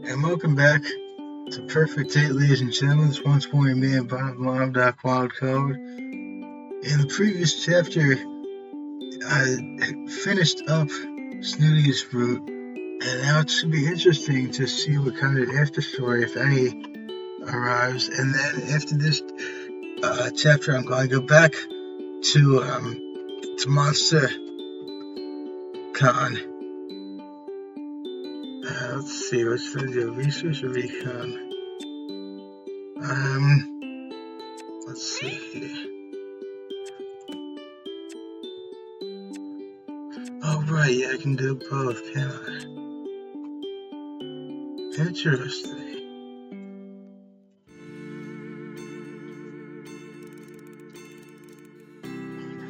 And welcome back to Purrfect 8, ladies and gentlemen. It's once more your man, Bob Mom, Doc Wild Code. In the previous chapter, I finished up Snooty's route, and now it should be interesting to see what kind of after story, if any, arrives. And then after this chapter, I'm going to go back to Monster Con. Let's see, what's the deal? Research or recon? Let's see here. Oh, right, yeah, I can do both, can I? Interesting.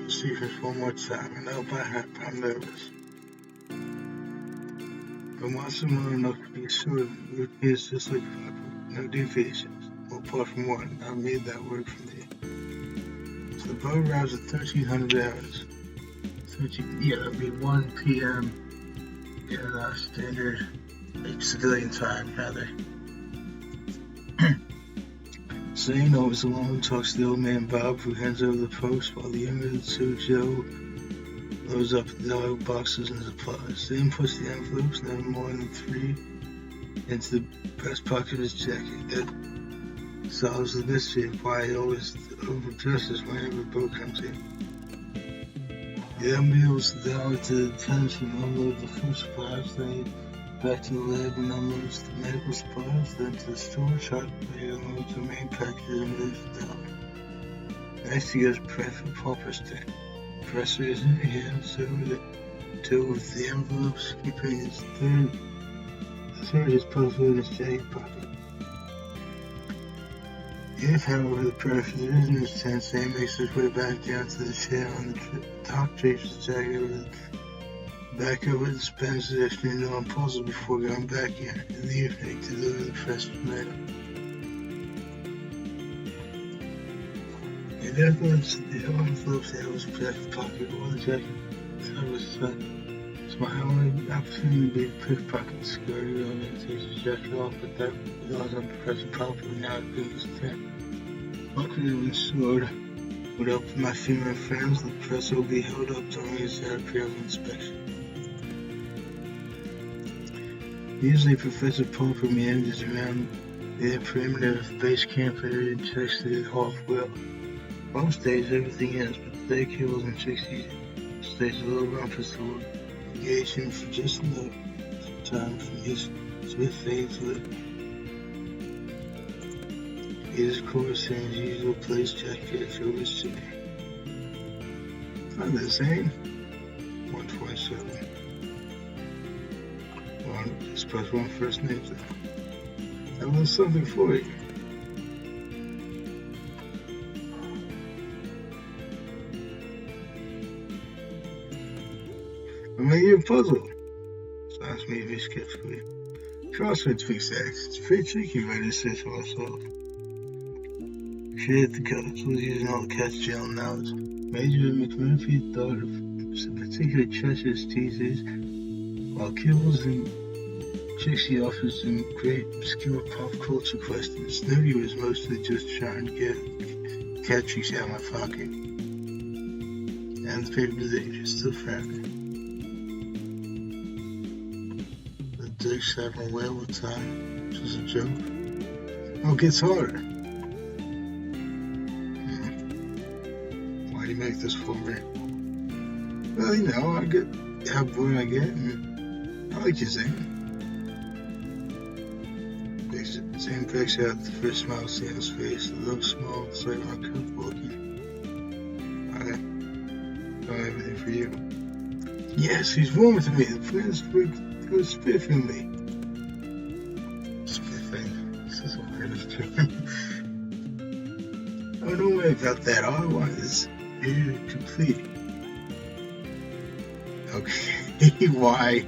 Let's see this one more time. I know by heart, I'm nervous. But once I'm well enough to be sure it's just like no deviations. Well, apart from one, I made that work for me. So the boat arrives at 1300 hours. It'll be 1 p.m. in standard, civilian time, rather. Zane, always alone, talks to the old man Bob, who hands over the post, while the younger of the two, Joe, loads up the dog boxes and supplies. Zane puts the envelopes, never more than 3, into the breast pocket of his jacket. That solves the mystery of why he always overdresses whenever a boat comes in. He unwheels down to the tents and unloads the food supplies, then back to the lab and unloads the medical supplies, then to the storage hut where he unloads the main packages and moves it down. Next he goes to Purrfect Pauper's tent. Presser is in the hands, so with the envelopes, keeping his third is posted in his jacket pocket. If, however, the Purrfect is in his tent, Sam makes his way back down to the chair on the top, drapes his jacket over the back of it, and spends the afternoon on puzzle before going back in the evening to deliver the fresh tomato. The envelopes out of his jacket pocket or the jacket cover was set. It's my only opportunity to be a pickpocket security on and takes his jacket off, but that was on Professor Popper now at his tent. Luckily, when stored would help my female friends, the professor will be held up during his period inspection. Usually, Professor Popper meanders around the perimeter of the base camp area and checks it off well. Most days, everything ends, but today, Kibbles and Trixie stays a little rumpus to engage him for just enough time from his Smith fades lip. He is, of course, in his usual place, jacket over his chair. Hi there, Zane. 127. Just press one first name. I have a little something for you. I made you a puzzle. Sounds maybe skeptically. Crosswords fix that. It's pretty tricky, right? I say to myself. Created the colors, was using all the cat's general knowledge. Major McMurphy thought of some particularly treacherous teasers, while Kibbles and Trixie offered some great obscure pop culture questions. Snooty was mostly just trying to get cat tricks out of my pocket. And the paper is still frowning. The Dick's having a whale of time. This is a joke. Oh, it gets harder. Why do you make this for me? Well, you know, I get how bored I get, and I like you, Zane. Zane breaks out the first smile seen on his face. It looks small, it's like uncomfortable looking. I got everything for you. Yes, he's warm to me. The friends were spiffing me. Spiffing? This is a weird term. Oh, don't worry about that. All I want is you to complete. Okay, why?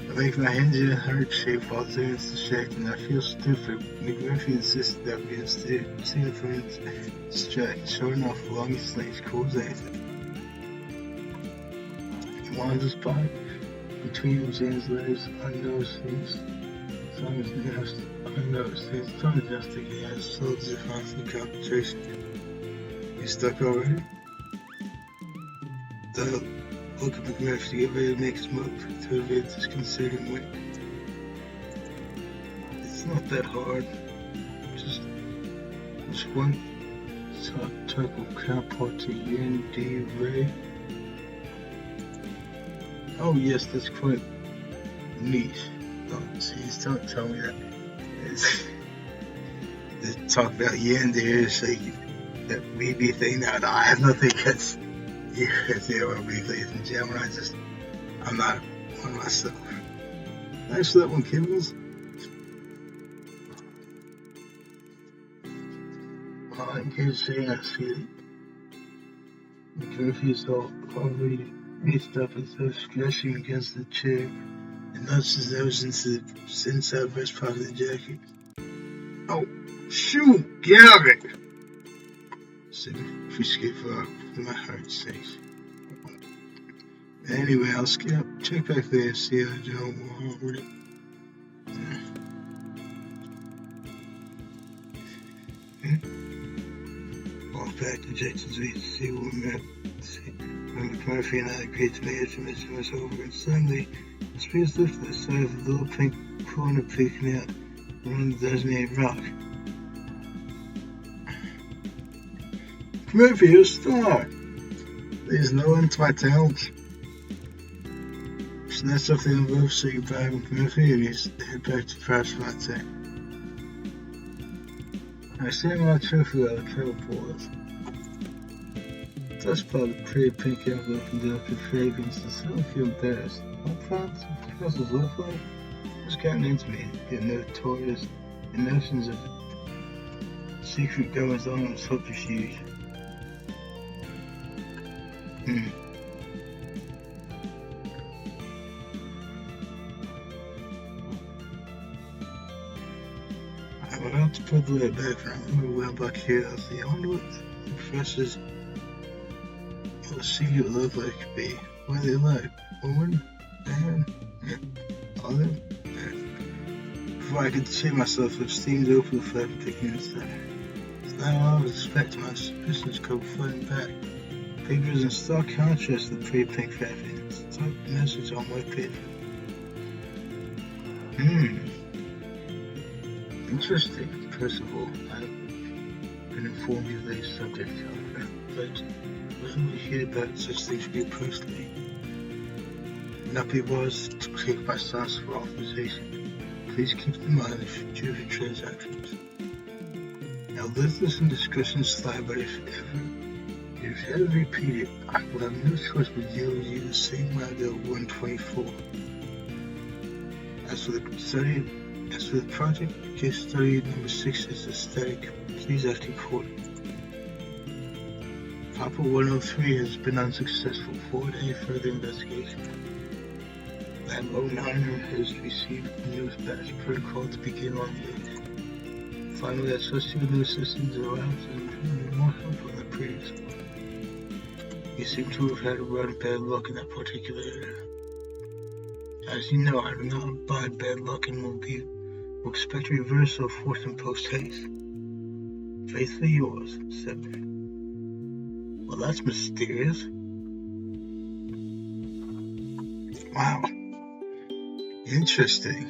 I make my hands in a heart shape while doing this distracting. I feel stupid. McMurphy insisted that we instead seen it from distracted. Sure enough, along his legs, cool as anything. He wanted his spot. between James' legs, unnoticed things. Unnoticed things. Don't just think he has soldiers of constant concentration. You stuck already? Don't look at McMurphy to get ready to make his move to evade this concerning wink. It's not that hard. Just one type of counterpart to yin, d, ray. Oh yes, that's quite neat. Don't tell me that. They talk about yin there, so that maybe thing. No, I have nothing against you. Ladies and gentlemen, I'm not one myself. Thanks for that one, Kibbles. In case saying I see it. McMurphy is already reached up and started scratching against the chair and nudged his nose into the inside vest pocket of the jacket. Oh, shoot! Get out of it! Said McMurphy for my heart's sake. Anyway, I'll check back there and see how Joe will with it. Walk back to Jackson's Reach to see what we met. When McMurphy and I agreed to make estimates was over, and suddenly the spears lifted the side of the little pink corner peeking out around the designated rock. McMurphy, you're a star! There's no end to my talents. Snatched off the envelope, so you buy McMurphy, and you head back to Purrfect Latte. I stand my trophy while the kettle boils. Touched by the pretty pink envelope and delicate fragrance, I suddenly feel embarrassed. What plants and crystals look like? What's gotten into me? Get notorious and notions of secret goings on and subterfuge. I went out to put the lid back and I overwhelmed by curiosity. I wonder what the professor's secret look like could be. What are they like? Woman? Man? Other? Before I could see myself, I steamed open the flap and picking inside. It's not what I was expecting. My suspicions come flooding back. Papers in stark contrast to the pretty pink fabric. It's a type message on white paper. Interesting. First of all, I've been informed you lay subject to but when you hear about such things from you personally, not be wise to take my stance for authorization. Please keep in mind the future of your transactions. Now let this indiscretion slide, but if ever repeated, I will have no choice but deal with you the same way I dealt 124. As for the project, case study number 6 is aesthetic. Please act accordingly. Papa 103 has been unsuccessful. Forward any further investigation. Lab 09 has received the newest batch protocol to begin on the 8th. Finally, I trust you new systems are out and more helpful than the previous one. You seem to have had a run of bad luck in that particular area. As you know, I do not abide bad luck and will expect a reversal of fortune post haste. Faithfully yours, 7. Well, that's mysterious. Wow. Interesting.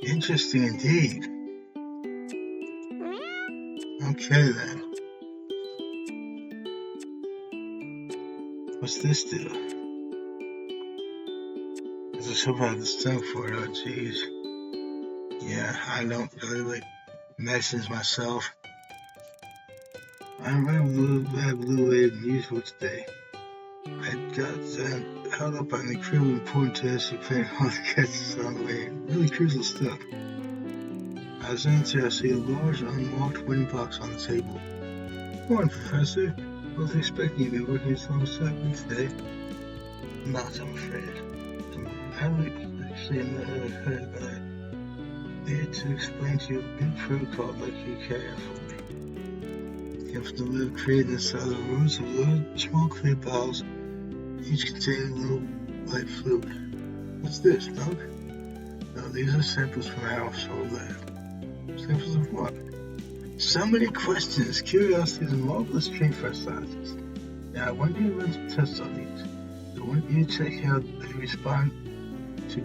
Interesting indeed. Okay then. What's this do? Is there something I have to stand for it? Oh, jeez. Yeah, I don't really like medicines myself. I'm a little later than usual today. I got held up by an incredibly important test for playing all the catches on the way. Really crucial stuff. As I enter, I see a large unmarked wooden box on the table. Morning, Professor. I was expecting you to be working alongside me today. Not, I'm afraid. I haven't actually never heard, but I need to explain to you a good protocol I'd like you to carry out for me. You have to create inside the rooms of little small clear bottles, each containing a light fluid. What's this, milk? No, these are samples from our household lab. Samples of what? So many questions. Curiosity is a marvelous trait for a scientist. Now, I want you to run some tests on these. I want you to check how they respond to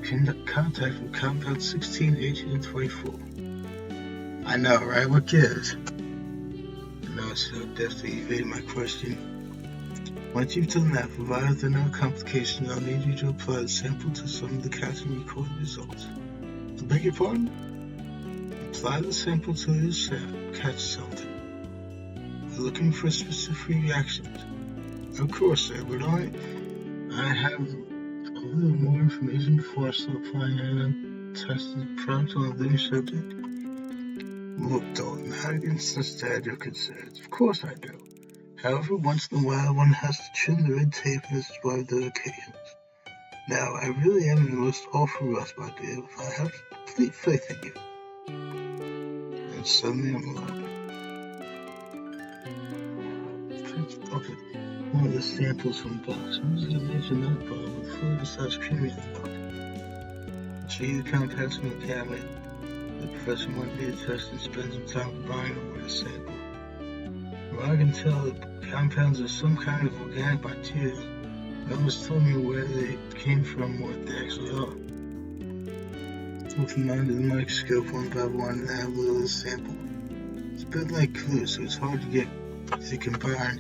contact with compounds 16, 18, and 24. I know, right? What gives? No, so definitely evading my question. Once you've done that, provided there are no complications, I'll need you to apply the sample to some of the cats and record the results. I beg your pardon? Apply the sample to this catch something. We're looking for specific reactions. Of course, sir, but I have a little more information before I start applying and testing the product on a living subject. Look, Dalton, I understand your concerns. Of course I do. However, once in a while, one has to trim the red tape, and this is one of those occasions. Now, I really am in the most awful rush, my dear. I have complete faith in you. And suddenly I'm alone. Picked one of the samples from the box. I'm just gonna mention that bottle with fluid besides creamy in the box. Show you the compounds in the cabinet. The professor wanted me to test and spend some time combining them with a sample. Well, I can tell the compounds are some kind of organic bacteria. No one's told me where they came from or what they actually are. Look them under the microscope one by one and add a little of the sample. It's a bit like glue, so it's hard to get to combine.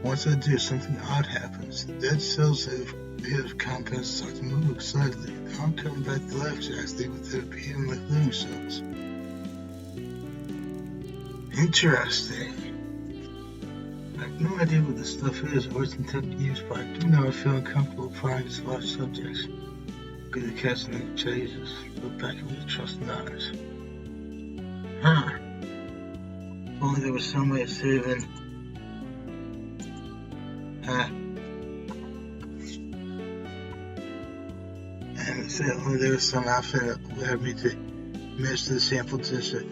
Once I do, something odd happens. The dead cells of the compounds start to move excitedly. They aren't coming back to life exactly, but they're behaving like living cells. Interesting. I have no idea what this stuff is or its intended use, but I do know I feel uncomfortable applying it to large subjects. Good at casting the Jesus. Look back at me with trusting eyes. Huh. If only there was some way of saving. And it said only there was some outfit that allowed me to measure the sample just a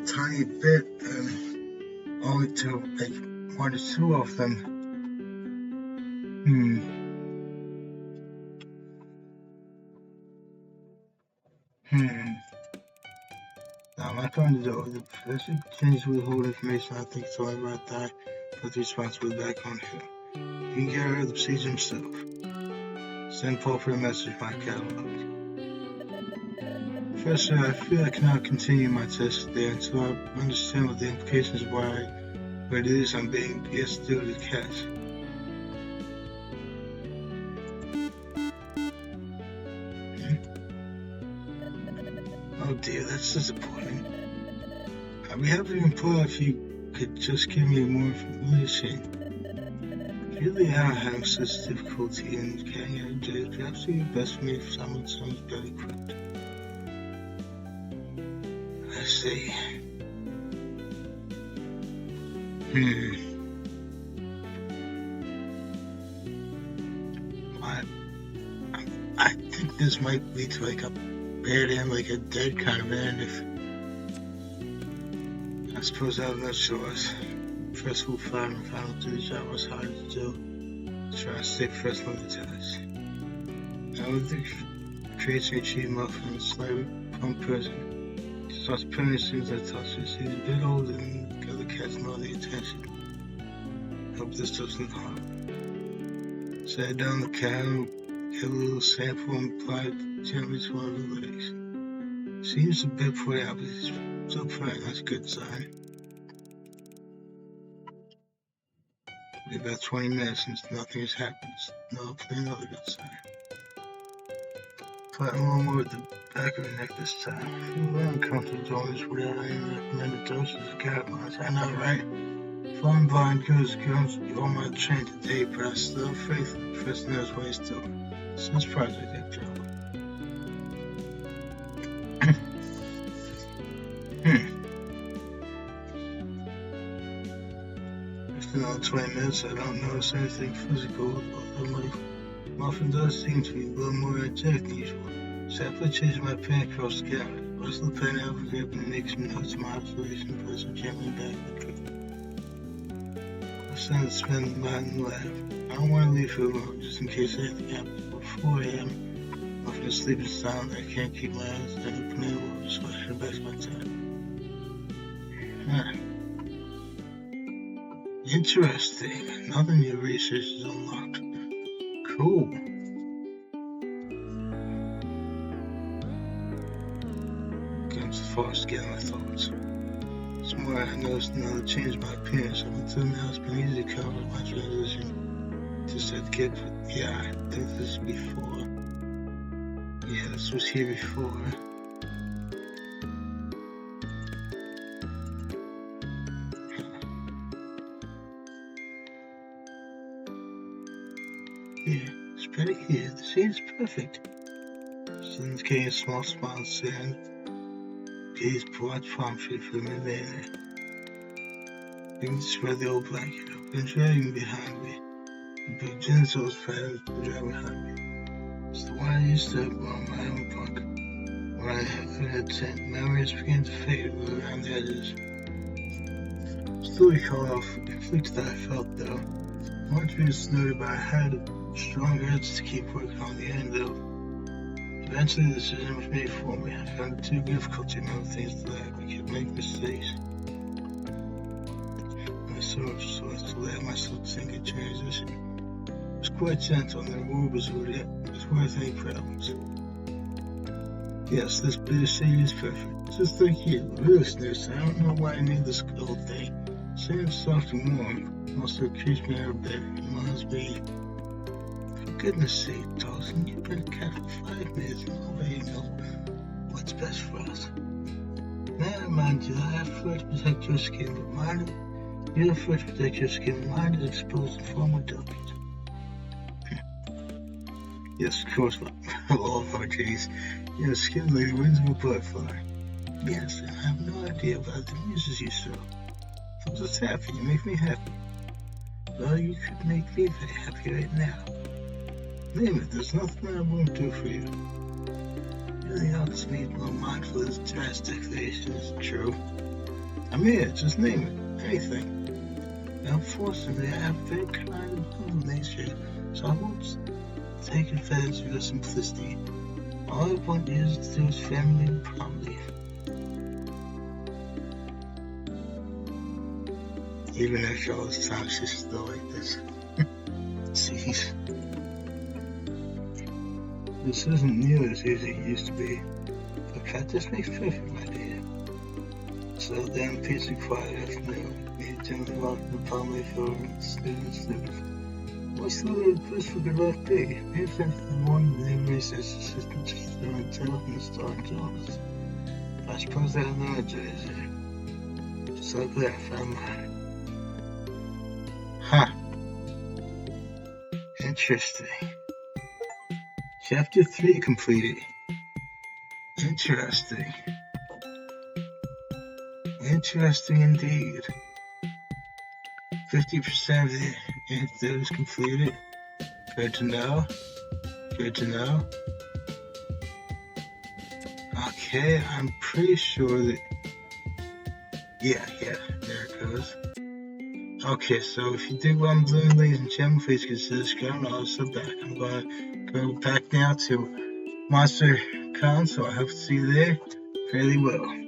tiny bit, and only to like 1 or 2 of them. Now, I'm not going to do it. The professor continues with the whole information. I think it's only right that I put the responsibility back on him. He can carry out the procedure himself. Send Paul for a message in my catalog. Professor, I feel I cannot continue my test today until I understand what the implications of what it is I'm being asked to do to the cats. Oh dear, that's disappointing. I'd be happy to employ if you could just give me more information. Really are having such difficulty in getting out of jail. Perhaps it would be best for me if someone sounds better equipped. I see. I think this might lead to like a bad end, like a dead kind of end. I suppose I have no choice. First we'll find if I don't do the job I was hired to do. Try to stay fresh on the test. Now with the creates me cheap muffin and slave from prison. Starts putting as soon as I touch it. He's a bit older than the other cats and all the attention. Hope this doesn't harm. Set down the cow, get a little sample and apply it gently to one of the legs. Seems a bit put out, but it's still fine. That's a good sign. Be about 20 minutes since nothing has happened. No, another good sign. Apply a little more at the back of the neck this time. I feel very uncomfortable doing this without any recommended doses of guidelines. I know, right? Fine blind goes all my train today, but I still have faith that the professor knows what he's doing. Sounds project that job. After another 20 minutes, I don't notice anything physical, although my muffin does seem to be a little more energetic than usual. Simply changing my pen across the counter. Press the pen over the grip and make some notes of my observation and place them gently back in the drawer. I send it to spend the night in the lab. I don't want to leave her alone, just in case anything happens before 4 a.m. Often sleeping sound, I can't keep my eyes open anymore, so I should back my time. Interesting. Another new research is unlocked. Cool. Going too far to get my thoughts. It's more I noticed another change in my appearance. Up until now, it's been easy to cover my transition to said kid, but yeah, I think this was before. Yeah, this was here before. Yeah, it's pretty here. The shade is perfect. Sun's getting a small smile saying, gaze broad palm tree for me there. Being to spread the old blanket up and dragging behind me. The big Jinzo's patterns dragging behind me. It's the one I used to have on my own bunk. When I had a tent, memories began to fade around the edges. Still recall how conflicted I felt though. I wanted to be snooty, but I had a strong urge to keep working on the end though. Eventually the decision was made for me. I found it too difficult to remember things that I kept making mistakes. I sort of to let myself sink in transition. It was quite gentle and the reward was worth any problems. Yes, this bitter shade is perfect. Just like you, really snooze. I don't know why I need this whole thing. Sand's soft and warm. Also keeps me out of bed. Reminds me. For goodness sake, Dawson, you've been a cat for 5 minutes and already know what's best for us. Now I remind you that I have fur to protect your skin, but mine, you have fur to protect your skin, mine is exposed and far more delicate. Yes, of course, all of our days. Your skin like the wings of a butterfly. Yes, and I have no idea why it amuses you so. I'm just happy, you make me happy. Well, you could make me very happy right now. Name it, there's nothing I won't do for you. You really ought to be more mindful of this trash declaration, is it true? I mean it, just name it, anything. Now, unfortunately, I have a very kind and humble nature, so I won't take advantage of your simplicity. All I want you to do is family and promptly. Even after all this time, she's still like this. Jeez. This isn't nearly as easy as it used to be. But practice makes perfect, my dear. So then, peace and quiet afternoon. Me gently walking the palm leaf over and sniffing. What's the little push for good luck be? Maybe for the morning, the new research assistant just throwing tail from the starting jobs. I suppose I have no idea, is it? Just like that, I found mine. Huh. Interesting. Chapter 3 completed. Interesting. Interesting indeed. 50% of the anecdotes completed. Good to know. Good to know. Okay, I'm pretty sure that... Yeah, there it goes. Okay, so if you dig what I'm doing, ladies and gentlemen, please consider subscribing. I'll also back. I'm going to go back now to Monster Con, so I hope to see you there fairly well.